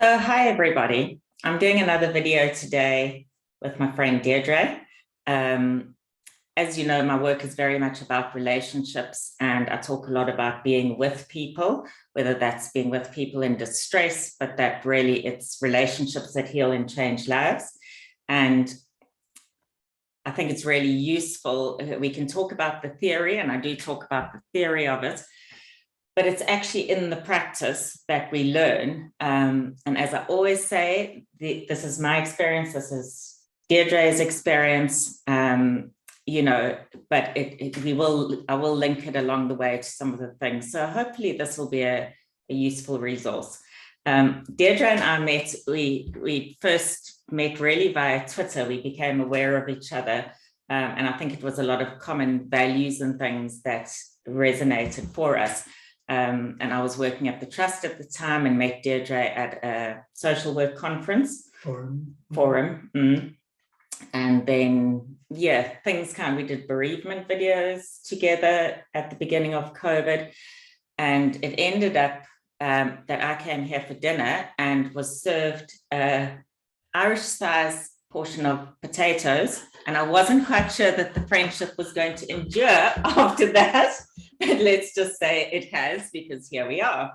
So hi everybody. I'm doing another video today with my friend Deirdre. As you know, my work is very much about relationships, and I talk a lot about being with people, whether that's being with people in distress, but that really it's relationships that heal and change lives. And I think it's really useful. We can talk about the theory, and I do talk about the theory of it, but it's actually in the practice that we learn. And as I always say, this is my experience, this is Deirdre's experience, but I will link it along the way to some of the things. So hopefully this will be a useful resource. Deirdre and I we first met really via Twitter. We became aware of each other. And I think it was a lot of common values and things that resonated for us. And I was working at the Trust at the time and met Deirdre at a social work conference. Forum. And then, we did bereavement videos together at the beginning of COVID. And it ended up that I came here for dinner and was served an Irish-sized portion of potatoes. And I wasn't quite sure that the friendship was going to endure after that. But let's just say it has, because here we are.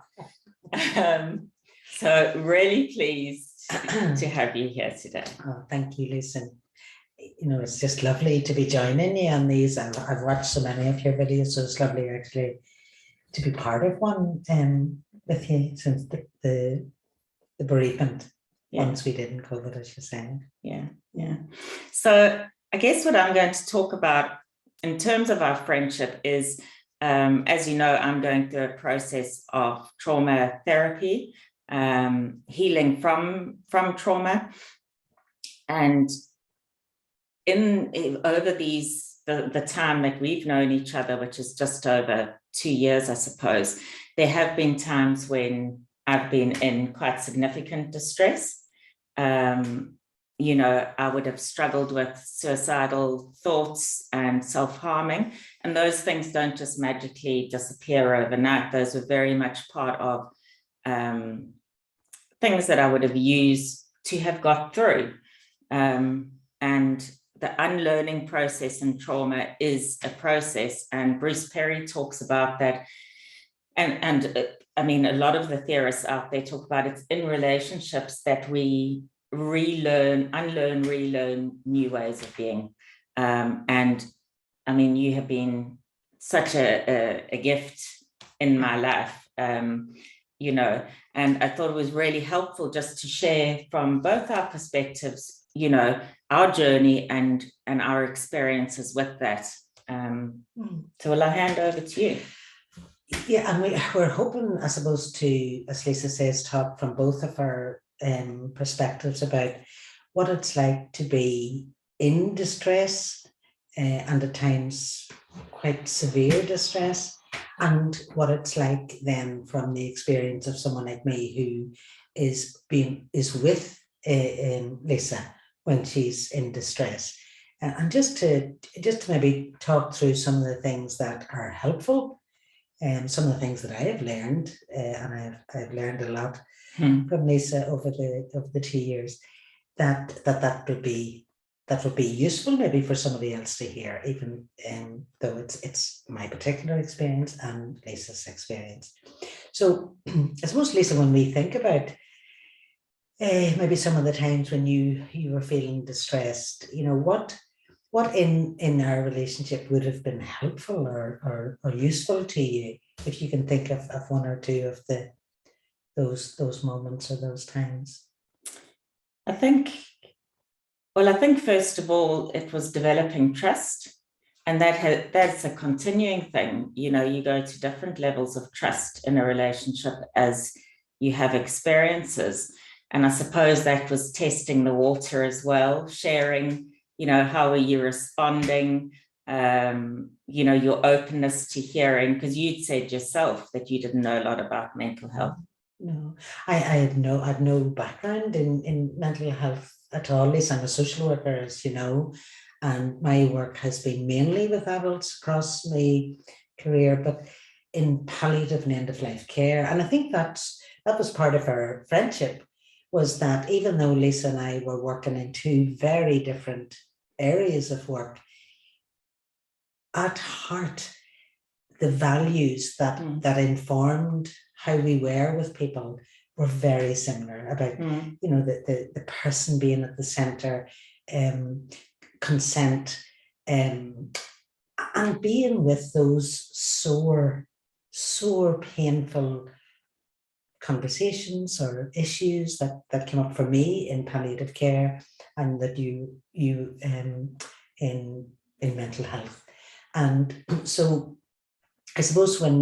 So really pleased to have you here today. Oh, thank you, Lisa. It's just lovely to be joining you on these. I've watched so many of your videos, so it's lovely actually to be part of one with you since the bereavement ones we did in COVID, as you're saying. Yeah. So I guess what I'm going to talk about in terms of our friendship is, as you know, I'm going through a process of trauma therapy, healing from trauma. And over the time that we've known each other, which is just over 2 years, I suppose, there have been times when I've been in quite significant distress. I would have struggled with suicidal thoughts and self-harming, and those things don't just magically disappear overnight. Those were very much part of things that I would have used to have got through. And the unlearning process in trauma is a process, and Bruce Perry talks about that. And I mean, a lot of the theorists out there talk about it's in relationships that we relearn, unlearn, relearn new ways of being. And I mean, you have been such a gift in my life, and I thought it was really helpful just to share from both our perspectives, our journey and our experiences with that. So will I hand over to you? Yeah, and we're hoping, I suppose, to, as Lisa says, talk from both of our perspectives about what it's like to be in distress and at times quite severe distress, and what it's like then from the experience of someone like me who is with Lisa when she's in distress, and just to maybe talk through some of the things that are helpful, and some of the things that I have learned, and I've learned a lot from Lisa over the 2 years, that would be useful maybe for somebody else to hear, even though it's my particular experience and Lisa's experience. So I suppose, Lisa, when we think about maybe some of the times when you were feeling distressed, what in our relationship would have been helpful or useful to you, if you can think of one or two of those moments or those times? I think first of all, it was developing trust, and that's a continuing thing. You go to different levels of trust in a relationship as you have experiences, and I suppose that was testing the water as well, sharing, how are you responding, your openness to hearing, because you'd said yourself that you didn't know a lot about mental health. No, I had no background in mental health at all. At least I'm a social worker, as you know, and my work has been mainly with adults across my career, but in palliative and end-of-life care. And I think that was part of our friendship, was that even though Lisa and I were working in two very different areas of work, at heart, the values that that informed how we were with people were very similar about, you know, the person being at the center, consent, and being with those sore, painful conversations or issues that came up for me in palliative care, and that you in mental health. And so I suppose when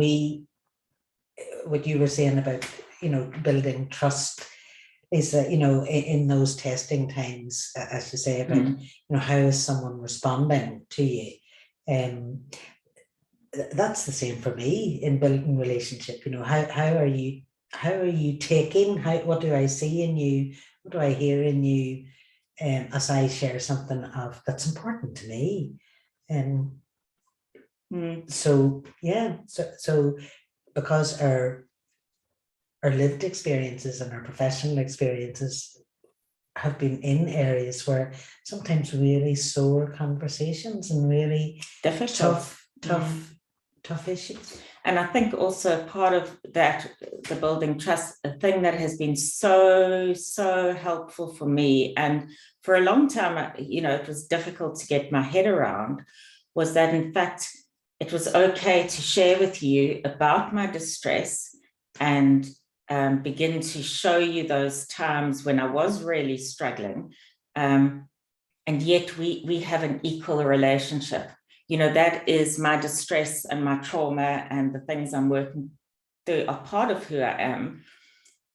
what you were saying about, you know, building trust is that, you know, in those testing times, as you say, about, you know, how is someone responding to you? That's the same for me in building relationship. You know, how are you taking, what do I see in you? What do I hear in you? As I share something that's important to me. So yeah, so because our lived experiences and our professional experiences have been in areas where sometimes really sore conversations and really difficult, tough issues. And I think also part of that, the building trust, a thing that has been so helpful for me, and for a long time, you know, it was difficult to get my head around, was that in fact, it was okay to share with you about my distress and begin to show you those times when I was really struggling. And yet we have an equal relationship. You know, that is my distress and my trauma and the things I'm working through are part of who I am.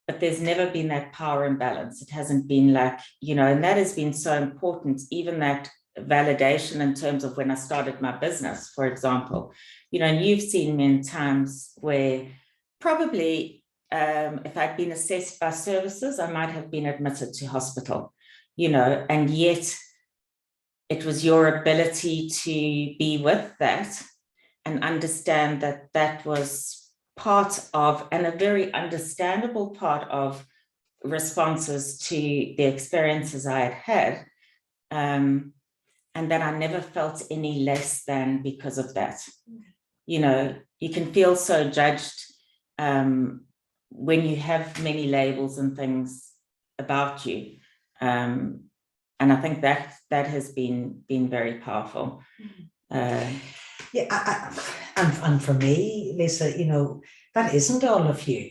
But there's never been that power imbalance. It hasn't been like, you know, and that has been so important, even that validation in terms of when I started my business, for example. You know, and you've seen me in times where probably if I'd been assessed by services, I might have been admitted to hospital, you know, and yet it was your ability to be with that and understand that that was part of, and a very understandable part of, responses to the experiences I had had. And that I never felt any less than because of that. You know, you can feel so judged when you have many labels and things about you. And I think that has been very powerful. Yeah, and for me, Lisa, you know, that isn't all of you.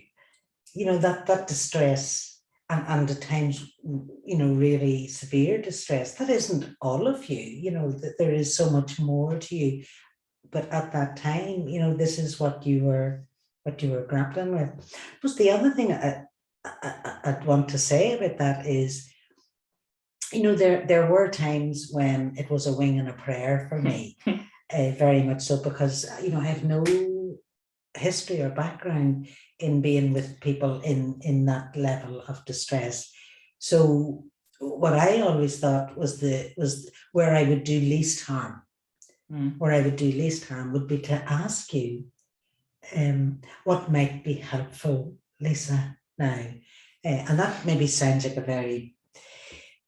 You know, that distress and at times, you know, really severe distress, that isn't all of you. You know, that there is so much more to you. But at that time, you know, this is what you were grappling with. But the other thing I'd want to say about that is, you know, there were times when it was a wing and a prayer for me, very much so, because, you know, I have no history or background in being with people in that level of distress. So what I always thought was where I would do least harm. Where I would do least harm would be to ask you what might be helpful, Lisa, now. And that maybe sounds like a very,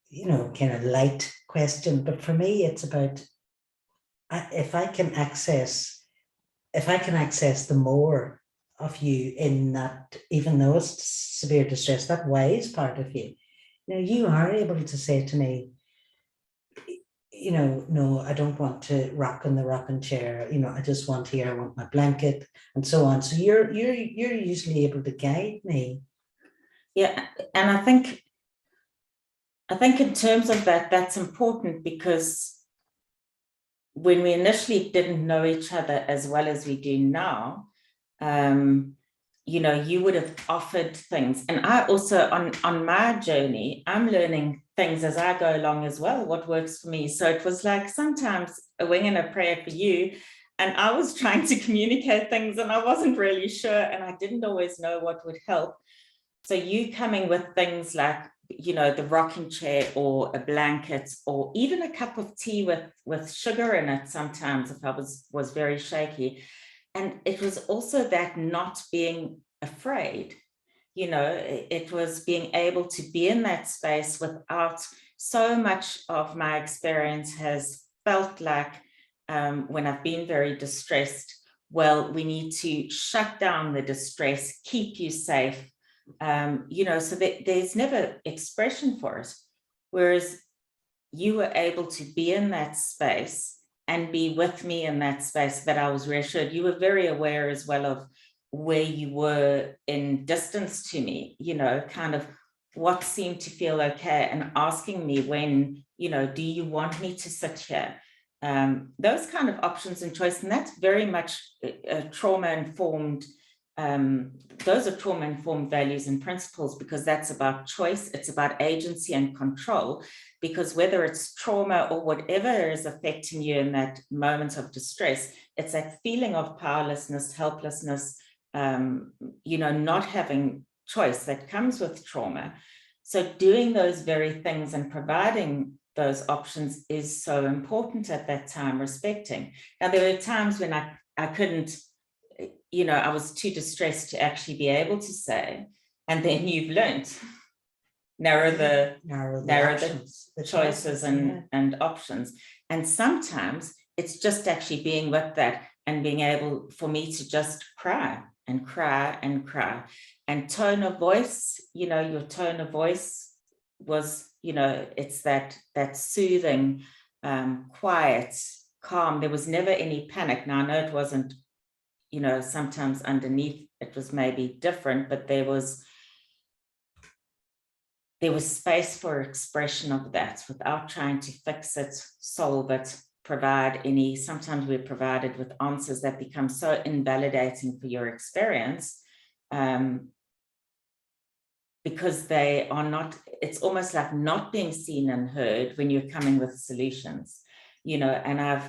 you know, kind of light question, but for me, it's about if I can access the more of you in that, even though it's severe distress, that wise part of you, you know, you are able to say to me, you know, no, I don't want to rock in the rocking chair. You know, I just want here, I want my blanket, and so on. So you're usually able to guide me. Yeah, and I think in terms of that, that's important, because when we initially didn't know each other as well as we do now, you know, you would have offered things. And I also, on my journey, I'm learning things as I go along as well, what works for me. So it was like sometimes a wing and a prayer for you. And I was trying to communicate things and I wasn't really sure, and I didn't always know what would help. So you coming with things like, you know, the rocking chair or a blanket or even a cup of tea with sugar in it sometimes if I was very shaky. And it was also that not being afraid. you know, it was being able to be in that space without so much of my experience has felt like when I've been very distressed, well, we need to shut down the distress, keep you safe, you know, so that there's never expression for it. Whereas you were able to be in that space and be with me in that space, that I was reassured. You were very aware as well of where you were in distance to me, you know, kind of what seemed to feel okay, and asking me when, you know, do you want me to sit here? Those kind of options and choice, and that's very much trauma-informed. Those are trauma-informed values and principles, because that's about choice, it's about agency and control, because whether it's trauma or whatever is affecting you in that moment of distress, it's that feeling of powerlessness, helplessness, you know, not having choice that comes with trauma. So doing those very things and providing those options is so important at that time, respecting. Now, there were times when I couldn't, you know, I was too distressed to actually be able to say, and then you've learned, narrow the options, the choices and options. And sometimes it's just actually being with that and being able for me to just cry and cry and cry. And tone of voice, you know, your tone of voice was, you know, it's that soothing, quiet, calm. There was never any panic. Now, I know it wasn't, you know, sometimes underneath it was maybe different, but there was space for expression of that without trying to fix it, solve it, provide any. Sometimes we're provided with answers that become so invalidating for your experience, because they are not, it's almost like not being seen and heard when you're coming with solutions, you know. And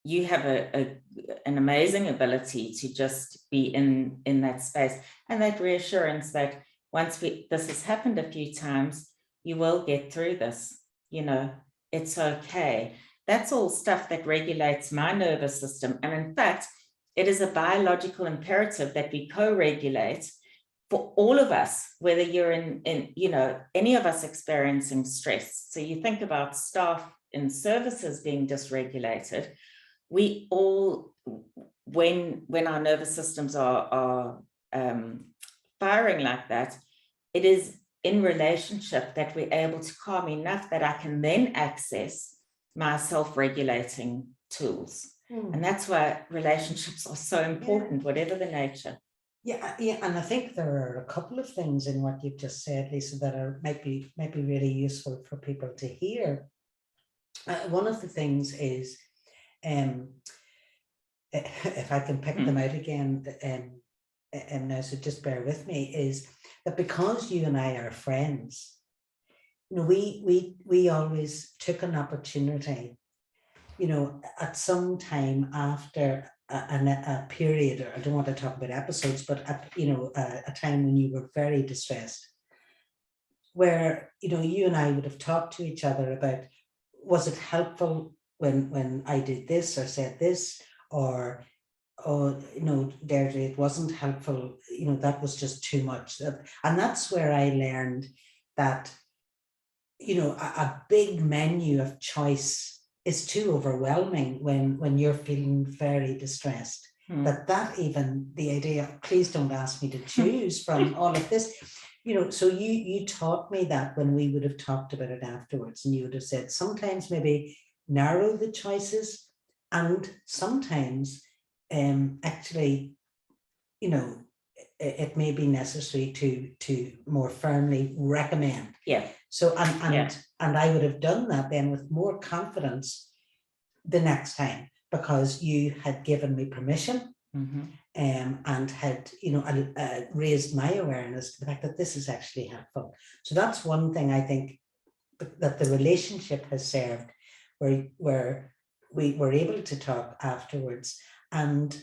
you have an amazing ability to just be in that space, and that reassurance that once this has happened a few times, you will get through this, you know, it's okay. That's all stuff that regulates my nervous system. And in fact, it is a biological imperative that we co-regulate for all of us, whether you're in, you know, any of us experiencing stress. So you think about staff in services being dysregulated, we all, when our nervous systems are firing like that, it is in relationship that we're able to calm enough that I can then access my self-regulating tools. And that's why relationships are so important, whatever the nature. Yeah, and I think there are a couple of things in what you've just said, Lisa, that might be really useful for people to hear. One of the things is, if I can pick them out again, and now, so just bear with me, is that because you and I are friends, you know, we always took an opportunity, you know, at some time after a period, or I don't want to talk about episodes, but you know, a time when you were very distressed, where, you know, you and I would have talked to each other about, was it helpful when I did this or said this, or, oh, you know, Deirdre, it wasn't helpful, you know, that was just too much. And that's where I learned that, you know, a big menu of choice is too overwhelming when you're feeling very distressed. That even the idea of, please don't ask me to choose from all of this, you know. So you taught me that when we would have talked about it afterwards, and you would have said sometimes maybe narrow the choices, and sometimes actually, you know, it may be necessary to more firmly recommend. Yeah. So and I would have done that then with more confidence the next time, because you had given me permission, and had, you know, raised my awareness to the fact that this is actually helpful. So that's one thing I think that the relationship has served, where we were able to talk afterwards, and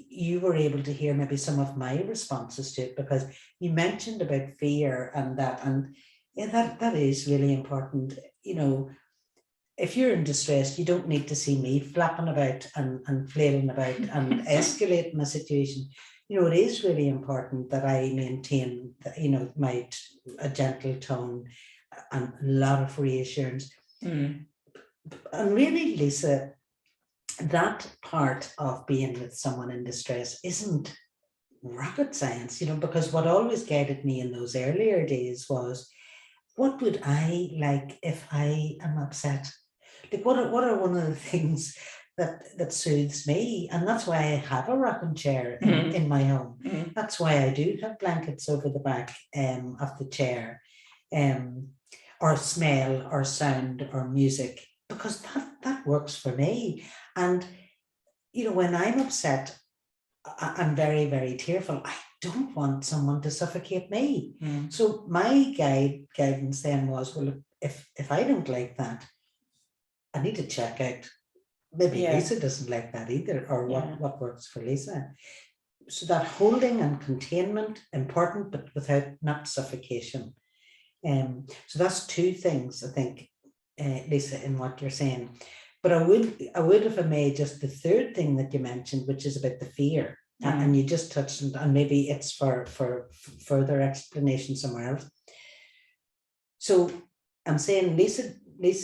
you were able to hear maybe some of my responses to it, because you mentioned about fear and that, and yeah, that is really important. You know, if you're in distress, you don't need to see me flapping about and flailing about and escalating the situation. You know, it is really important that I maintain, you know, a gentle tone and a lot of reassurance. Mm. And really, Lisa, that part of being with someone in distress isn't rocket science, you know, because what always guided me in those earlier days was, what would I like if I am upset? Like, what are one of the things that soothes me? And that's why I have a rocking chair in my home. That's why I do have blankets over the back of the chair, or smell or sound or music, because that works for me. And you know, when I'm upset, I'm very, very tearful. I don't want someone to suffocate me. So my guidance then was, well, if I don't like that, I need to check out. Maybe Lisa doesn't like that either, or what works for Lisa. So that holding and containment, important, but without not suffocation. So that's two things, I think, Lisa, in what you're saying. But I would, if I may, just the third thing that you mentioned, which is about the fear, and you just touched on, and maybe it's for further explanation somewhere else. So I'm saying, Lisa,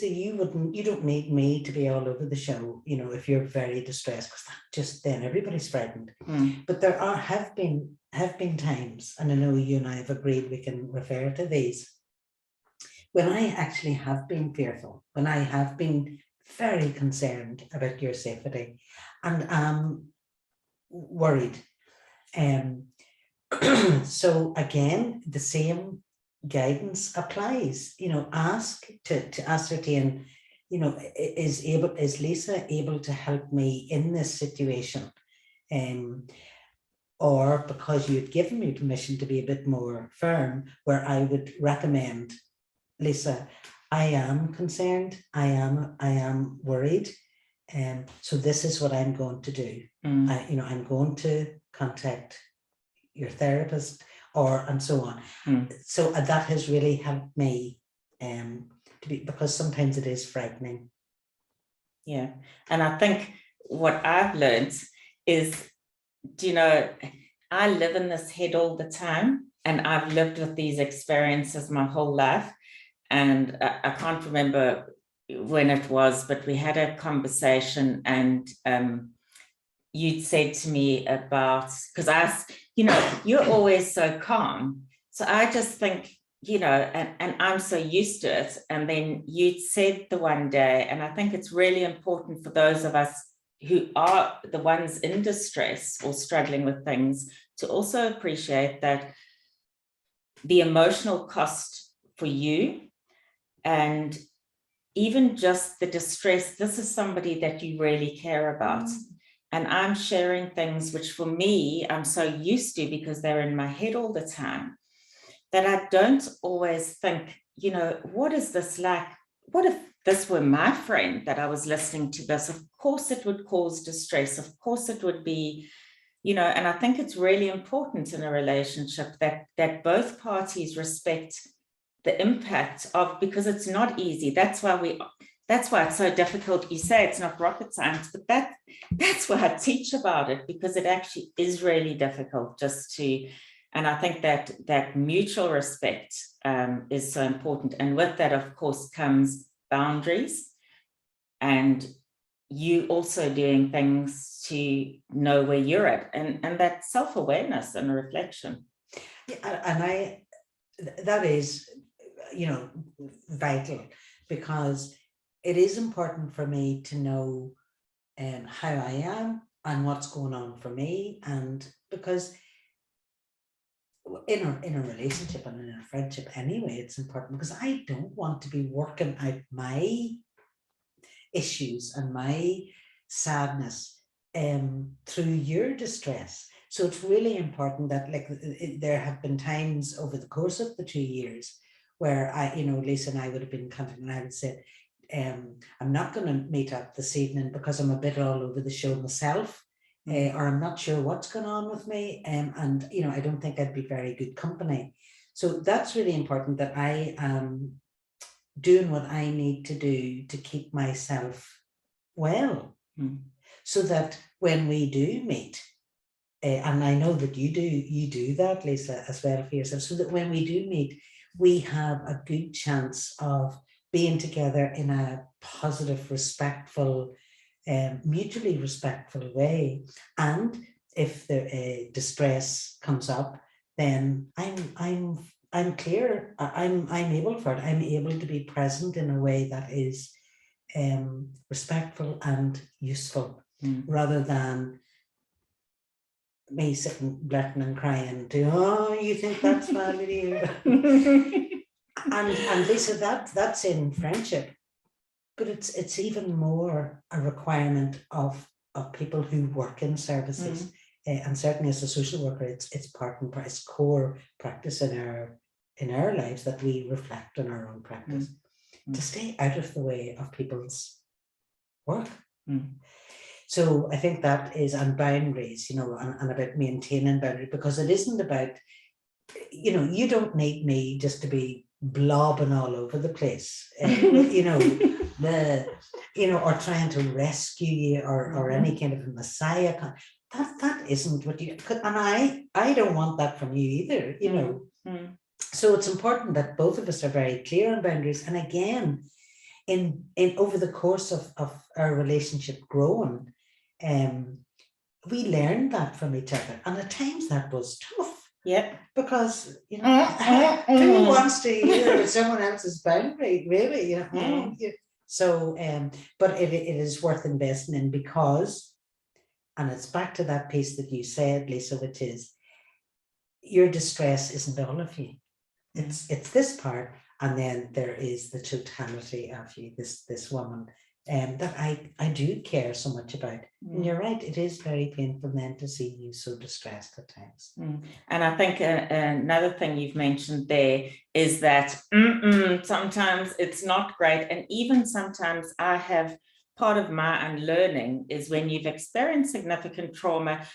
you don't need me to be all over the show, you know, if you're very distressed, because that just, then everybody's frightened. But there have been times, and I know you and I have agreed we can refer to these, when I actually have been fearful, when I have been very concerned about your safety and am worried. So again, the same guidance applies, you know, ask to ascertain, you know, is Lisa able to help me in this situation? Or because you'd given me permission to be a bit more firm, where I would recommend, Lisa, I am concerned, I am worried, so this is what I'm going to do. You know, I'm going to contact your therapist, and so on. So that has really helped me, because sometimes it is frightening. Yeah, and I think what I've learned is, you know, I live in this head all the time, and I've lived with these experiences my whole life. And I can't remember when it was, but we had a conversation, and you'd said to me about, because you know, you're always so calm. So I just think, you know, and I'm so used to it. And then you'd said the one day, and I think it's really important for those of us who are the ones in distress or struggling with things to also appreciate that the emotional cost for you, and even just the distress, this is somebody that you really care about. And I'm sharing things which for me, I'm so used to because they're in my head all the time, that I don't always think, you know, what is this like? What if this were my friend that I was listening to this? Of course it would cause distress. Of course it would be, you know, and I think it's really important in a relationship that both parties respect the impact of, because it's not easy. That's why it's so difficult. You say it's not rocket science, but that's why I teach about it, because it actually is really difficult just to, and I think that mutual respect is so important. And with that, of course, comes boundaries, and you also doing things to know where you're at, and that self-awareness and reflection. Yeah, and that is, you know, vital, because it is important for me to know how I am and what's going on for me. And because in a relationship and in a friendship anyway, it's important, because I don't want to be working out my issues and my sadness through your distress. So it's really important that, like, there have been times over the course of the 2 years where Lisa and I would have been contacting, and I would say, I'm not going to meet up this evening because I'm a bit all over the show myself, or I'm not sure what's going on with me, and I don't think I'd be very good company. So that's really important, that I am doing what I need to do to keep myself well, so that when we do meet, and I know that you do that, Lisa, as well for yourself, so that when we do meet, we have a good chance of being together in a positive, respectful, mutually respectful way. And if the distress comes up, then I'm clear. I'm able for it. I'm able to be present in a way that is respectful and useful, rather than me sitting blurting and crying to, oh, you think that's family? and Lisa, that's in friendship, but it's even more a requirement of people who work in services. And certainly as a social worker, it's part and it's core practice in our lives, that we reflect on our own practice, to stay out of the way of people's work. So I think that is on boundaries, and about maintaining boundaries, because it isn't about, you don't need me just to be blobbing all over the place, or trying to rescue you, or any kind of messiah. That isn't what you, and I don't want that from you either, So it's important that both of us are very clear on boundaries. And again, in over the course of our relationship growing, we learned that from each other, and at times that was tough. Yeah, because who wants to hear someone else's boundary, really? So, but it is worth investing in, because, and it's back to that piece that you said, Lisa, which is, your distress isn't all of you. It's this part, and then there is the totality of you, this woman, that I do care so much about. And you're right, it is very painful then to see you so distressed at times. And I think another thing you've mentioned there is that sometimes it's not great. And even sometimes I have, part of my unlearning is, when you've experienced significant trauma,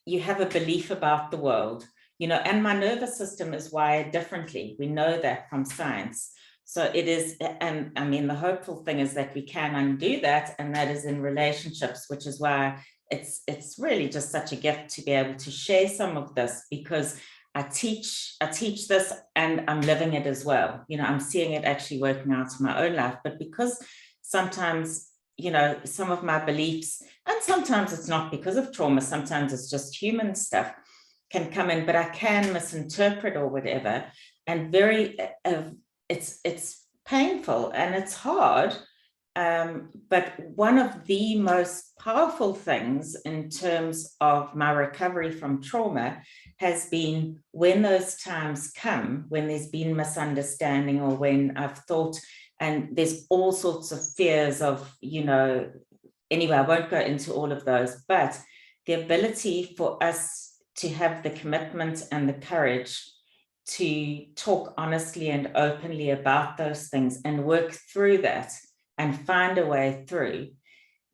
you have a belief about the world, and my nervous system is wired differently. We know that from science. So it is, and I mean, the hopeful thing is that we can undo that, and that is in relationships, which is why it's really just such a gift to be able to share some of this, because I teach this and I'm living it as well. I'm seeing it actually working out in my own life. But because sometimes, some of my beliefs, and sometimes it's not because of trauma, sometimes it's just human stuff, can come in, but I can misinterpret or whatever, and it's painful and it's hard. But one of the most powerful things in terms of my recovery from trauma has been, when those times come, when there's been misunderstanding, or when I've thought, and there's all sorts of fears of, anyway, I won't go into all of those, but the ability for us to have the commitment and the courage to talk honestly and openly about those things and work through that and find a way through,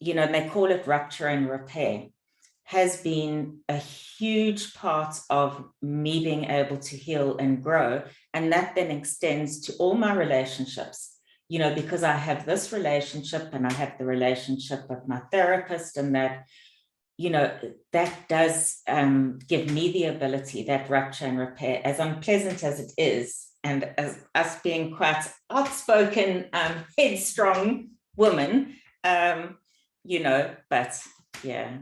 and they call it rupture and repair, has been a huge part of me being able to heal and grow. And that then extends to all my relationships, because I have this relationship and I have the relationship with my therapist, and that, that does give me the ability, that rupture and repair, as unpleasant as it is, and as us being quite outspoken, headstrong women, but yeah.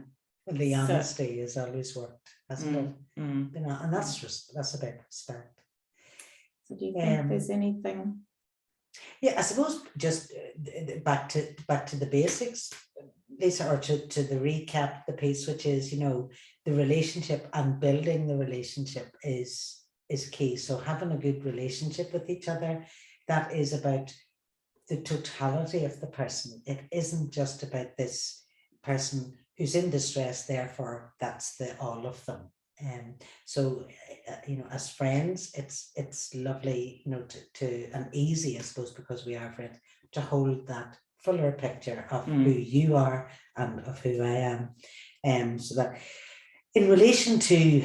The honesty has always worked, hasn't it? And that's about respect. So do you think there's anything? Yeah, I suppose just back to the basics, Lisa, or to the recap, the piece, which is, the relationship and building the relationship is key. So having a good relationship with each other, that is about the totality of the person. It isn't just about this person who's in distress, therefore that's the all of them. So as friends, it's lovely, to and easy, I suppose, because we are friends, to hold that fuller picture of who you are and of who I am. So that in relation to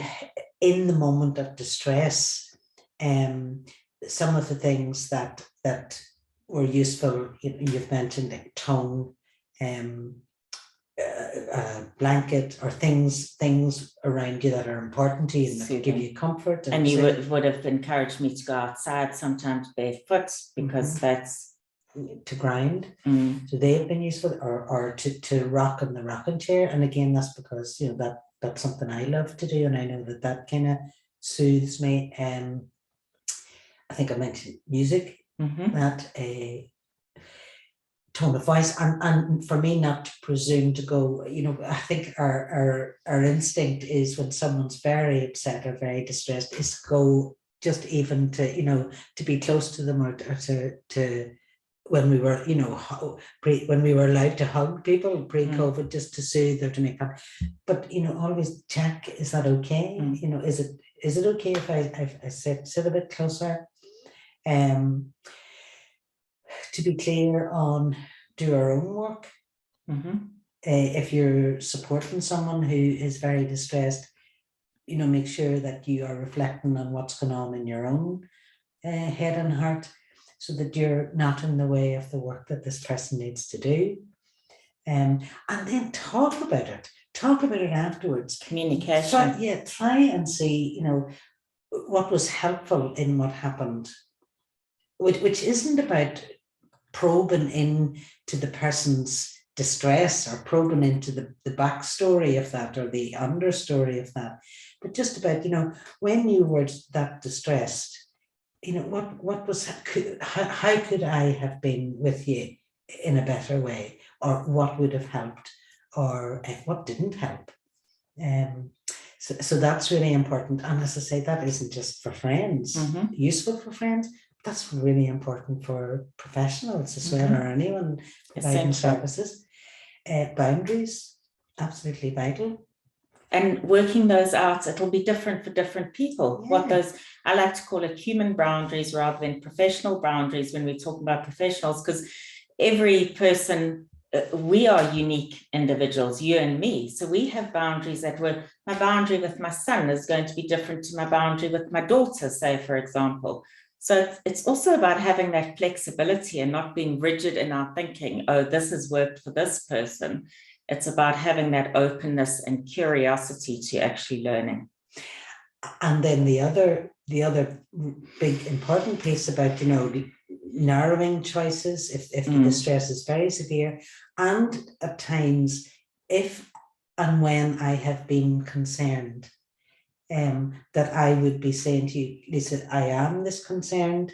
in the moment of distress, some of the things that were useful. You've mentioned like tone, blanket, or things around you that are important to you and that give you comfort. And you would have encouraged me to go outside sometimes barefoot, because that's to grind. Mm. So they've been useful, or to rock in the rocking chair. And again, that's because that's something I love to do, and I know that kind of soothes me. I think I mentioned music, that a tone of voice, and for me not to presume to go, I think our instinct is, when someone's very upset or very distressed, is to go just even to to be close to them, or to when we were when we were allowed to hug people pre-COVID, just to soothe or to make fun. But always check, is that okay? Is it okay if I sit a bit closer? To be clear on, do our own work. If you're supporting someone who is very distressed, make sure that you are reflecting on what's going on in your own head and heart, so that you're not in the way of the work that this person needs to do. And then talk about it afterwards. Communication. Try and see, what was helpful in what happened, which isn't about probing into the person's distress or probing into the backstory of that or the understory of that, but just about, when you were that distressed, what was, how could I have been with you in a better way, or what would have helped, or what didn't help. So that's really important. And as I say, that isn't just for friends, useful for friends, that's really important for professionals as well, or anyone providing services. Boundaries, absolutely vital. And working those out, it'll be different for different people. What those, I like to call it human boundaries rather than professional boundaries when we talk about professionals, because every person, we are unique individuals, you and me. So we have boundaries that were, my boundary with my son is going to be different to my boundary with my daughter, say, for example. So it's also about having that flexibility and not being rigid in our thinking, oh, this has worked for this person. It's about having that openness and curiosity to actually learning. And then the other big important piece about, narrowing choices if the distress is very severe, and at times, if and when I have been concerned, that I would be saying to you, Lisa, I am this concerned,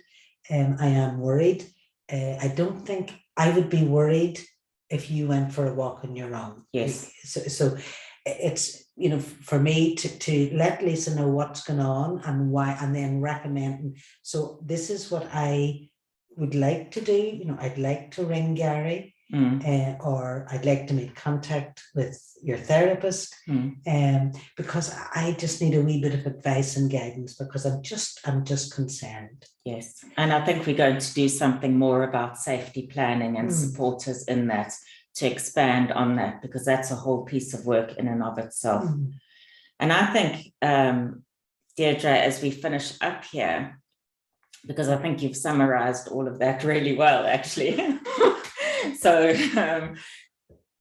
I am worried. I don't think I would be worried if you went for a walk on your own. Yes. So it's, for me to let Lisa know what's going on and why, and then recommend. So this is what I would like to do. I'd like to ring Gary, or I'd like to make contact with your therapist, because I just need a wee bit of advice and guidance, because I'm just concerned. Yes, and I think we're going to do something more about safety planning and supporters in that, to expand on that, because that's a whole piece of work in and of itself. And I think, Deirdre, as we finish up here, because I think you've summarized all of that really well, actually. So,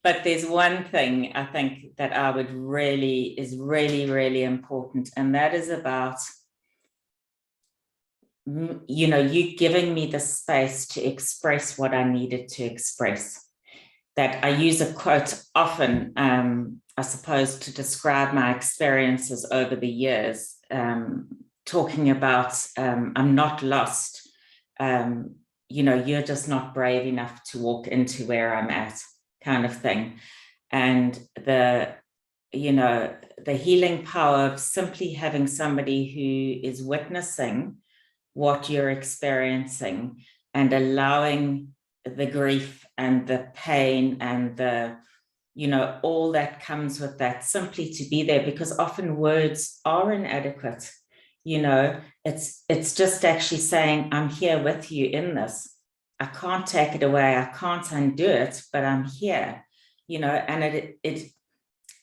but there's one thing I think that I would is really important, and that is about, you giving me the space to express what I needed to express. That I use a quote often, I suppose, to describe my experiences over the years, talking about, I'm not lost. You're just not brave enough to walk into where I'm at, kind of thing. And the healing power of simply having somebody who is witnessing what you're experiencing and allowing the grief and the pain and the, all that comes with that, simply to be there, because often words are inadequate. It's just actually saying, I'm here with you in this. I can't take it away. I can't undo it, but I'm here, and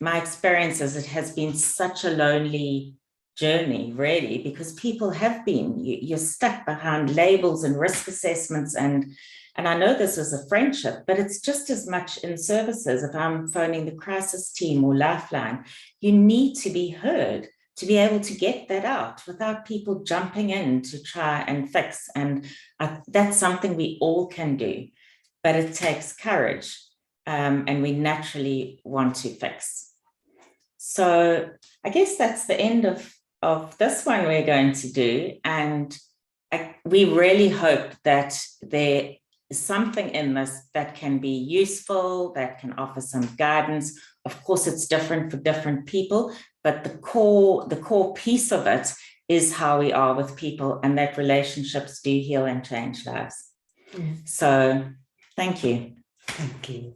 my experience is it has been such a lonely journey, really, because people have been, you're stuck behind labels and risk assessments and And I know this is a friendship, but it's just as much in services. If I'm phoning the crisis team or Lifeline, you need to be heard to be able to get that out without people jumping in to try and fix. And that's something we all can do, but it takes courage, and we naturally want to fix. So I guess that's the end of this one we're going to do. And we really hope that there is something in this that can be useful, that can offer some guidance. Of course, it's different for different people, but the core piece of it is how we are with people, and that relationships do heal and change lives. So thank you. Thank you.